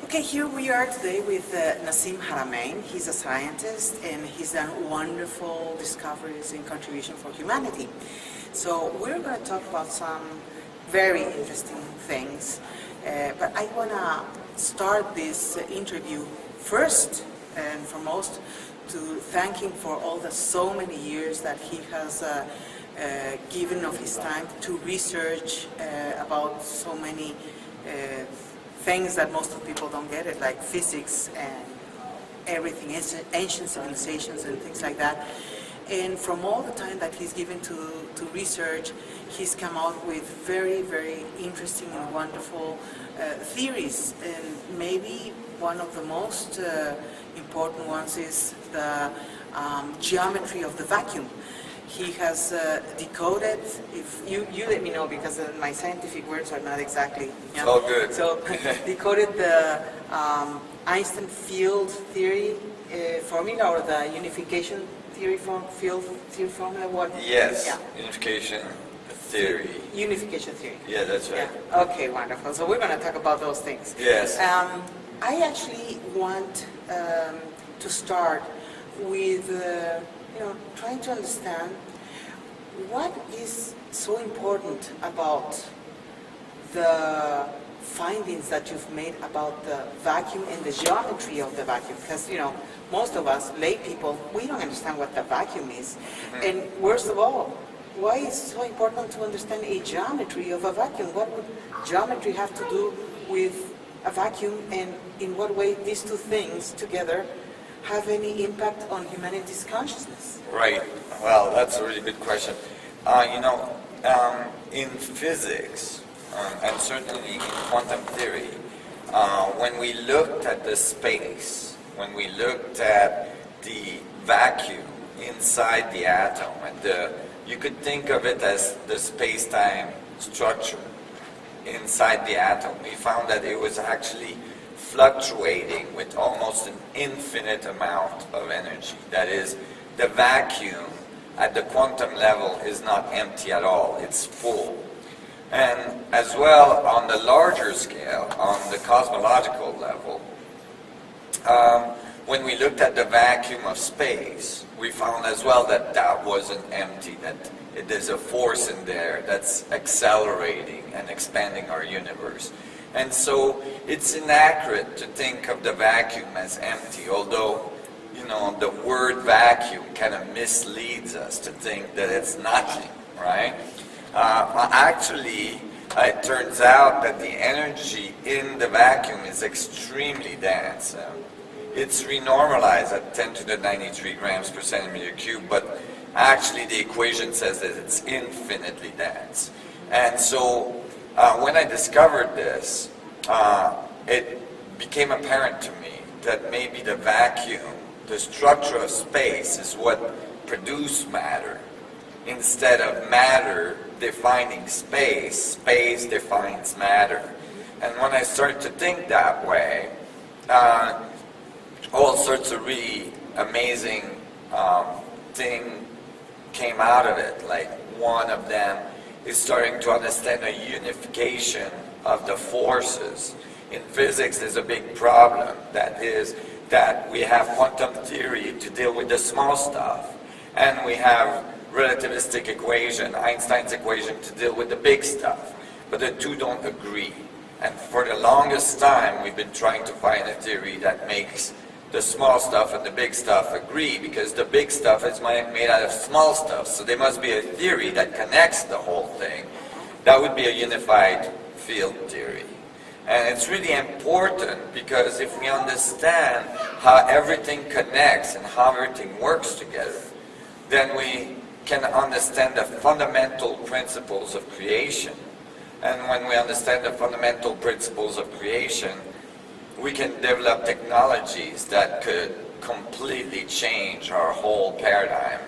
Okay, here we are today with Nassim Haramein. He's a scientist and he's done wonderful discoveries and contribution for humanity. So we're going to talk about some very interesting things, but I want to start this interview first and foremost to thank him for all the so many years that he has given of his time to research about so many things that most of people don't get it, like physics and everything, ancient civilizations and things like that. And from all the time that he's given to research, he's come out with very, very interesting and wonderful theories. And maybe one of the most important ones is the geometry of the vacuum. He has decoded, if you let me know because my scientific words are not exactly. Yeah. All good. So decoded the Einstein field theory formula, or the unification theory field theory formula. What? Yes. Yeah. Unification theory. Unification theory. Yeah, that's right. Yeah. Okay, wonderful. So we're going to talk about those things. Yes. I actually want to start with trying to understand what is so important about the findings that you've made about the vacuum and the geometry of the vacuum. Because, most of us, lay people, we don't understand what the vacuum is. Mm-hmm. And worst of all, why is it so important to understand a geometry of a vacuum? What would geometry have to do with a vacuum, and in what way these two things together have any impact on humanity's consciousness? Right. Well, that's a really good question. In physics, and certainly in quantum theory, when we looked at the space, when we looked at the vacuum inside the atom, and you could think of it as the space-time structure inside the atom, we found that it was actually fluctuating with almost an infinite amount of energy. That is, the vacuum at the quantum level is not empty at all, it's full. And as well, on the larger scale, on the cosmological level, when we looked at the vacuum of space, we found as well that that wasn't empty, that there's a force in there that's accelerating and expanding our universe. And so it's inaccurate to think of the vacuum as empty, although, the word vacuum kind of misleads us to think that it's nothing, right? Actually, it turns out that the energy in the vacuum is extremely dense. It's renormalized at 10 to the 93 grams per centimeter cube, but actually the equation says that it's infinitely dense. And so when I discovered this, it became apparent to me that maybe the vacuum, the structure of space, is what produced matter. Instead of matter defining space, space defines matter. And when I started to think that way, all sorts of really amazing things came out of it. Like, one of them is starting to understand a unification of the forces. In physics, there's a big problem, that is that we have quantum theory to deal with the small stuff, and we have relativistic equation, Einstein's equation, to deal with the big stuff. But the two don't agree. And for the longest time, we've been trying to find a theory that makes the small stuff and the big stuff agree, because the big stuff is made out of small stuff. So there must be a theory that connects the whole thing. That would be a unified field theory. And it's really important, because if we understand how everything connects and how everything works together, then we can understand the fundamental principles of creation. And when we understand the fundamental principles of creation, we can develop technologies that could completely change our whole paradigm.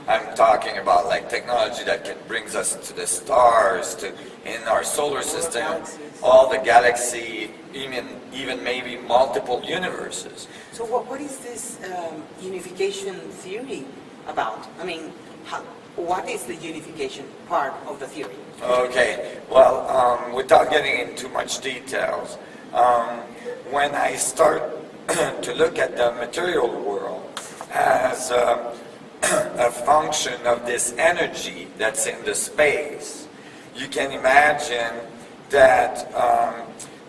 I'm talking about like technology that brings us to the stars, to in our solar system, all the galaxy, even maybe multiple universes. So what is this unification theory about? I mean, what is the unification part of the theory? Okay, well, without getting into too much details, when I start to look at the material world as a function of this energy that's in the space, you can imagine that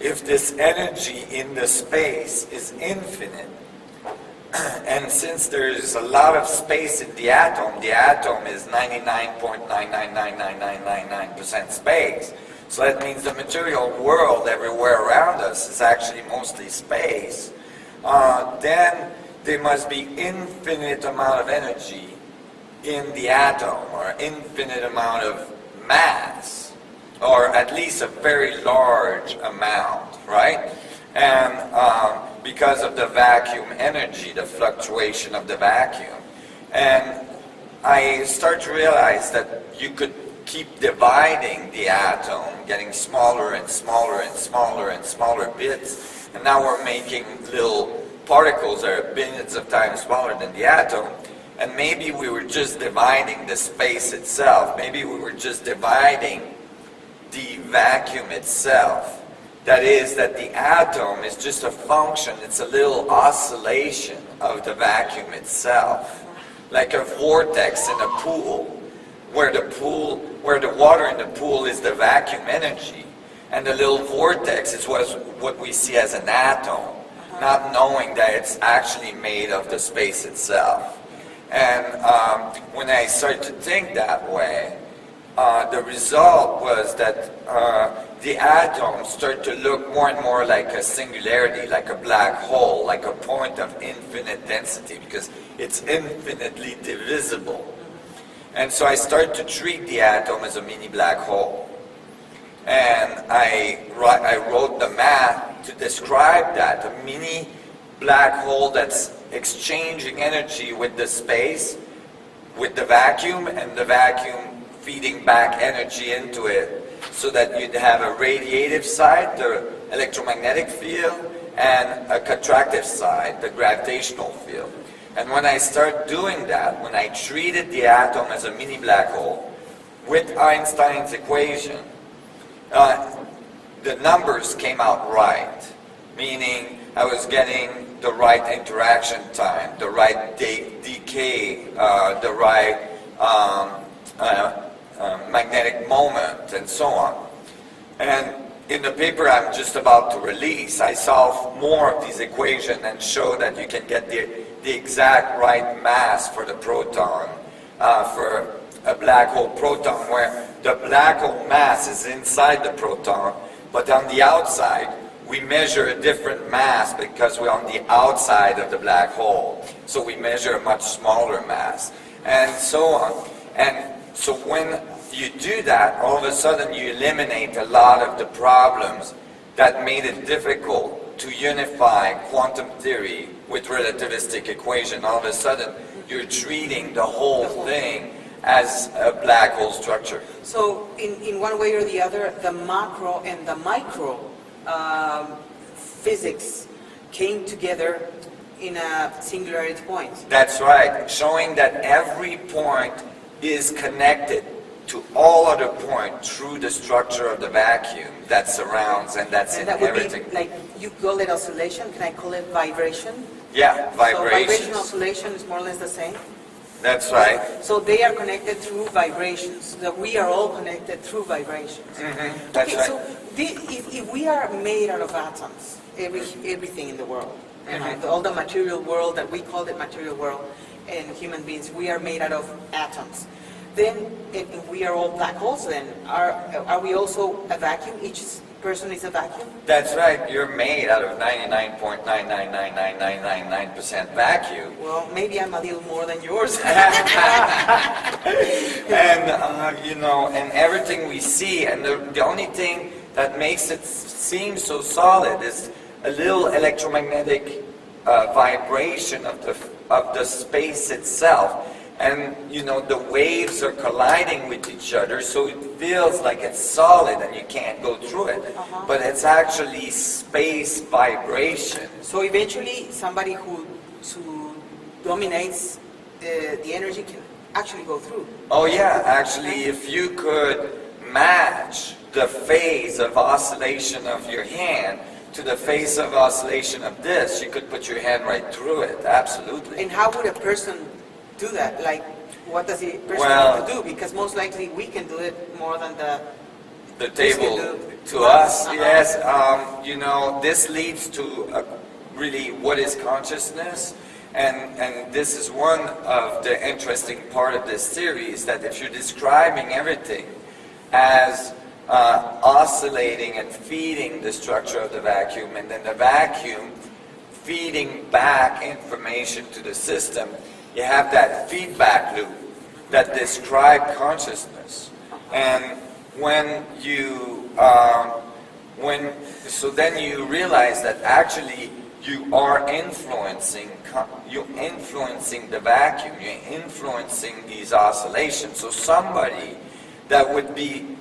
if this energy in the space is infinite, and since there's a lot of space in the atom is 99.9999999% space. So that means the material world everywhere around us is actually mostly space. Then there must be infinite amount of energy in the atom, or infinite amount of mass, or at least a very large amount, right? And because of the vacuum energy, the fluctuation of the vacuum. And I start to realize that you could keep dividing the atom, getting smaller and smaller and smaller and smaller bits, and now we're making little particles that are billions of times smaller than the atom, and maybe we were just dividing the space itself, maybe we were just dividing the vacuum itself. That is, that the atom is just a function, it's a little oscillation of the vacuum itself. Like a vortex in a pool, where the water in the pool is the vacuum energy, and the little vortex is what we see as an atom, not knowing that it's actually made of the space itself. And when I started to think that way, the result was that the atoms start to look more and more like a singularity, like a black hole, like a point of infinite density, because it's infinitely divisible. And so I started to treat the atom as a mini black hole. And I wrote the math to describe that, a mini black hole that's exchanging energy with the space, with the vacuum, and the vacuum feeding back energy into it, so that you'd have a radiative side, the electromagnetic field, and a contractive side, the gravitational field. And when I started doing that, when I treated the atom as a mini black hole, with Einstein's equation, the numbers came out right, meaning I was getting the right interaction time, the right decay, the right magnetic moment, and so on. And in the paper I'm just about to release, I solve more of these equations and show that you can get the exact right mass for the proton, for a black hole proton, where the black hole mass is inside the proton, but on the outside we measure a different mass because we're on the outside of the black hole. So we measure a much smaller mass, and so on. And so when you do that, all of a sudden you eliminate a lot of the problems that made it difficult to unify quantum theory with relativistic equation. All of a sudden you're treating the whole thing as a black hole structure. So in one way or the other, the macro and the micro physics came together in a singularity point. That's right, showing that every point is connected to all other points through the structure of the vacuum that surrounds and that's And in that would everything. be, like, you call it oscillation, can I call it vibration? Yeah, So vibrations. vibration oscillation is more or less the same? That's right. So they are connected through vibrations, that we are all connected through vibrations. Mm-hmm. That's Okay, right. so if we are made out of atoms, everything in the world, you know, Mhm. all the material world that we call it material world, and human beings, we are made out of atoms. Then, if we are all black holes, then are we also a vacuum? Each person is a vacuum? That's right. You're made out of 99.9999999% vacuum. Well, maybe I'm a little more than yours. And you know, and everything we see, and the only thing that makes it seem so solid is a little electromagnetic vibration of the space itself. And you know, the waves are colliding with each other, so it feels like it's solid and you can't go through it. But it's actually space vibration. So eventually, somebody who dominates the energy can actually go through. Oh yeah, actually, if you could match the phase of oscillation of your hand to the face of oscillation of this, you could put your hand right through it, absolutely. And how would a person do that? Like, what does a person Well, need to do? Because most likely we can do it more than the table do. to us, Uh-huh. yes. You know, this leads to really what is consciousness, and this is one of the interesting part of this series, that if you're describing everything as oscillating and feeding the structure of the vacuum, and then the vacuum feeding back information to the system, you have that feedback loop that describes consciousness. And when you, so then you realize that actually you are influencing the vacuum, you're influencing these oscillations. So somebody that would be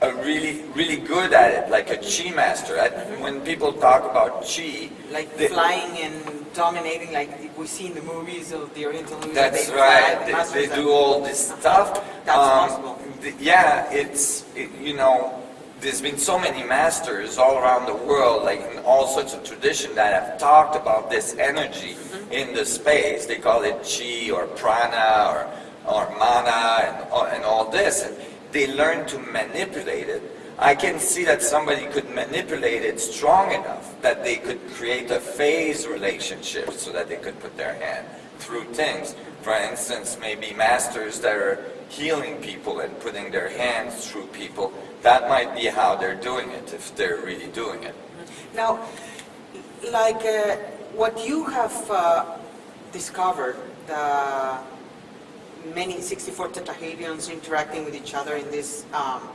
really good at it, like a chi master. When people talk about chi, like flying and dominating, like we see in the movies of the Oriental movies. that's they right. fly, They do all this stuff. That's possible. Yeah, you know, there's been so many masters all around the world, like in all sorts of tradition, that have talked about this energy in the space. They call it chi or prana or mana and all this. And they learn to manipulate it. I can see that somebody could manipulate it strong enough that they could create a phase relationship so that they could put their hand through things. For instance, maybe masters that are healing people and putting their hands through people, that might be how they're doing it, if they're really doing it. Now, like what you have discovered, the many 64 tetrahedrons interacting with each other in this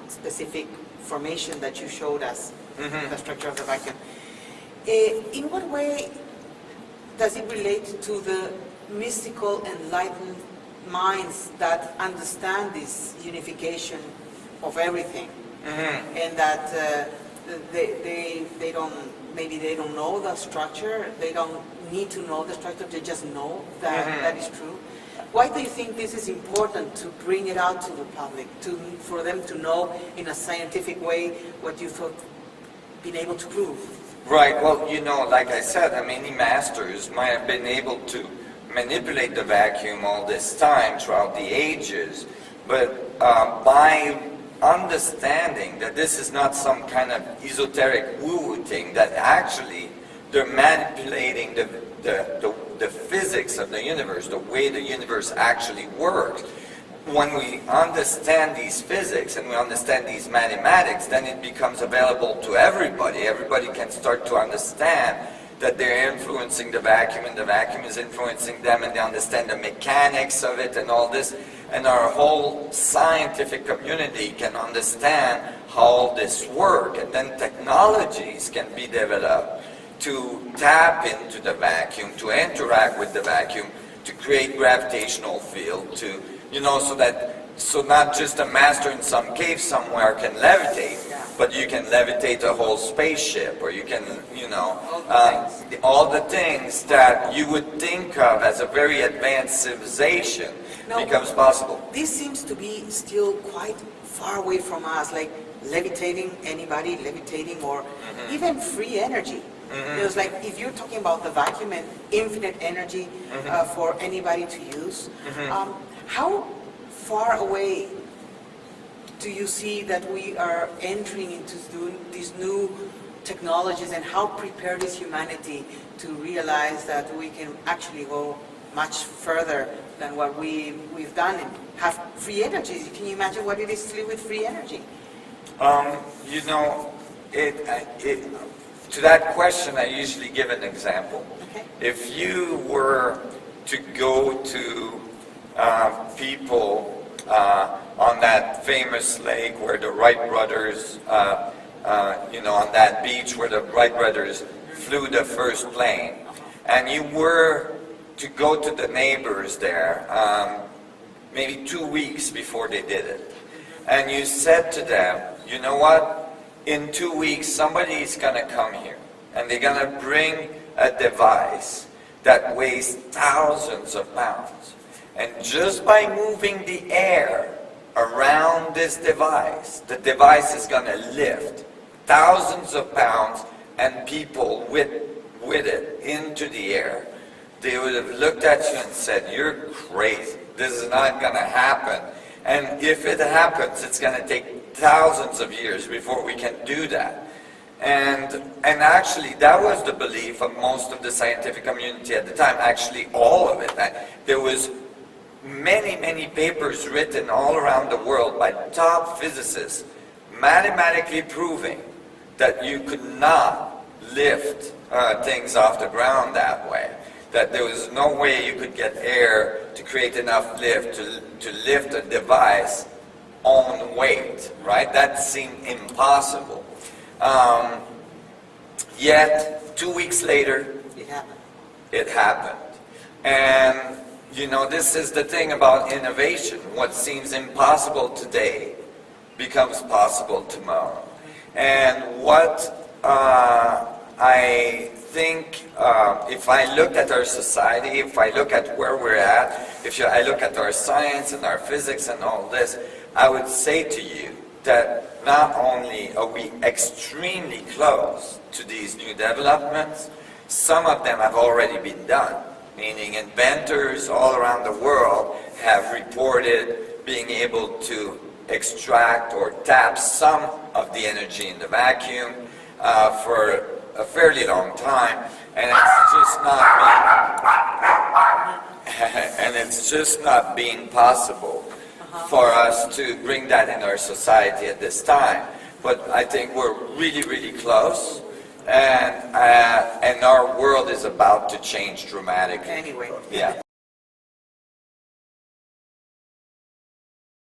specific formation that you showed us, the structure of the vacuum. In what way does it relate to the mystical, enlightened minds that understand this unification of everything, and that they don't, maybe they don't know the structure, they don't need to know the structure, they just know that that is true? Why do you think this is important to bring it out to the public, for them to know in a scientific way what you thought been able to prove? Right, well, you know, like I said, many masters might have been able to manipulate the vacuum all this time throughout the ages, but by understanding that this is not some kind of esoteric woo-woo thing, that actually they're manipulating the physics of the universe, the way the universe actually works. When we understand these physics and we understand these mathematics, then it becomes available to everybody. Everybody can start to understand that they're influencing the vacuum and the vacuum is influencing them, and they understand the mechanics of it and all this. And our whole scientific community can understand how all this works. And then technologies can be developed to tap into the vacuum, to interact with the vacuum, to create gravitational field, to, you know, so not just a master in some cave somewhere can levitate, but you can levitate a whole spaceship, or you can, you know, all the things that you would think of as a very advanced civilization becomes possible. This seems to be still quite far away from us, like levitating anybody, levitating, or even free energy. It's like, if you're talking about the vacuum and infinite energy for anybody to use, how far away do you see that we are entering into these new technologies, and how prepared is humanity to realize that we can actually go much further than what we've done and have free energy? Can you imagine what it is to live with free energy? You know, to that question, I usually give an example. Okay. If you were to go to people on that famous lake where the Wright brothers, you know, on that beach where the Wright brothers flew the first plane, and you were to go to the neighbors there maybe 2 weeks before they did it, and you said to them, you know what? In 2 weeks, somebody's going to come here, and they're going to bring a device that weighs thousands of pounds. And just by moving the air around this device, the device is going to lift thousands of pounds and people with it into the air, they would have looked at you and said, "You're crazy. This is not going to happen. And if it happens, it's going to take thousands of years before we can do that." And actually, that was the belief of most of the scientific community at the time. Actually, all of it. There was many papers written all around the world by top physicists, mathematically proving that you could not lift things off the ground that way. That there was no way you could get air to create enough lift to lift a device on weight, right? That seemed impossible. Yet, 2 weeks later, it happened. And, you know, this is the thing about innovation. What seems impossible today becomes possible tomorrow. And what I think, if I look at our society, if I look at where we're at, if I look at our science and our physics and all this, I would say to you that not only are we extremely close to these new developments, some of them have already been done, meaning inventors all around the world have reported being able to extract or tap some of the energy in the vacuum for a fairly long time, and it's just not being possible for us to bring that in our society at this time. But I think we're really close, and our world is about to change dramatically. Anyway. Yeah.